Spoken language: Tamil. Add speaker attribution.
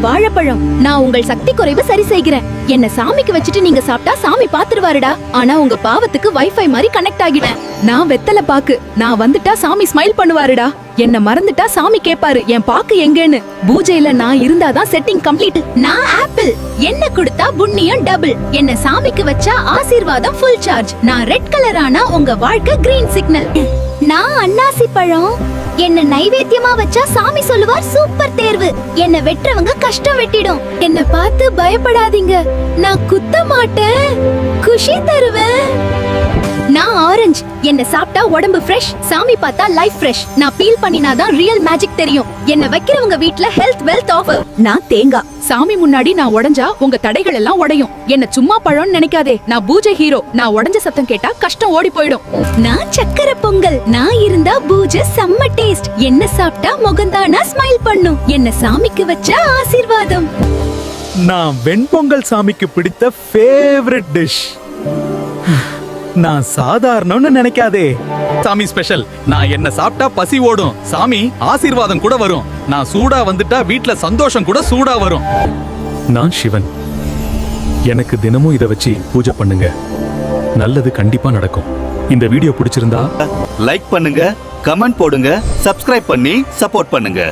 Speaker 1: வாழைப்பழம். நான் உங்கள் சக்தி குறைவு சரி செய்கிறேன். என்ன சாமிக்கு வச்சுட்டு நீங்க சாப்பிட்டா சாமி பாத்துருவாருடா. ஆனா உங்க பாவத்துக்கு வைஃபை மாதிரி கனெக்ட் ஆகிட்டேன். நான் வெத்தலை பாக்கு. நான் வந்துட்டா சாமி ஸ்மைல் பண்ணுவாருடா. என்ன மறந்துட்டா சாமி கேப்பாரு என் பாக்கு எங்கன்னு. பூஜையில நான் இருந்தாதான் செட்டிங் கம்ப்ளீட். நான் ஆப்பிள். என்ன கொடுத்தா புண்ணியம் டபுள். என்ன சாமிக்கு வச்சா ஆசீர்வாதம் ஃபுல் சார்ஜ். நான் ரெட் கலர் ஆனா உங்க வாழ்க்கை கிரீன் சிக்னல். நான் அன்னாசி பழம். என்ன நைவேத்தியமா வச்சா சாமி சொல்லுவார் சூப்பர் தேர்வு. என்ன வெற்றவங்க கஷ்டம் வெட்டிடும். என்ன பார்த்து பயப்படாதீங்க, நான் குத்த மாட்டேன், குஷி தருவேன். நான் ஆரஞ்சு. என்ன சாப்பிட்டா உடம்பு ஃப்ரெஷ், சாமி பார்த்தா லைஃப் ஃப்ரெஷ். நான் பீல் பண்ணினாதான் ரியல் மேஜிக் தெரியும். என்ன வைக்கிறவங்க வீட்ல ஹெல்த் வெல்த் ஆஃபர். நான் தேங்காய். சாமி முன்னாடி நான் உடைஞ்சா உங்க தடைகள் எல்லாம் உடையும். என்ன சும்மா பழம்னு நினைக்காதே, நான் பூஜை ஹீரோ. நான் உடைஞ்ச சத்தம் கேட்டா கஷ்டம் ஓடி போயிடும். நான் சக்கரை பொங்கல். நான் இருந்தா பூஜை செம்ம டேஸ்ட். என்ன சாப்பிட்டா முகந்தானா ஸ்மைல் பண்ணும். என்ன சாமிக்கு வச்சா ஆசீர்வாதம்.
Speaker 2: நான் வெண்பொங்கல் சாமிக்கு பிடித்த ஃபேவரட் டிஷ். நான் சாதாரணம்னு நினைக்காதே, சாமி ஸ்பெஷல். நான் என்ன சாப்பிட்டா பசி ஓடும், சாமி ஆசீர்வாதம் கூட வரும். நான் சூடா வந்துட்டா வீட்ல சந்தோஷம் கூட சூடா வரும். நான் சிவன். எனக்கு தினமும் இத வச்சு பூஜை பண்ணுங்க, நல்லது கண்டிப்பா நடக்கும். இந்த வீடியோ பிடிச்சிருந்தா
Speaker 3: லைக் பண்ணுங்க, கமெண்ட் போடுங்க, சப்ஸ்கிரைப் பண்ணி சப்போர்ட் பண்ணுங்க.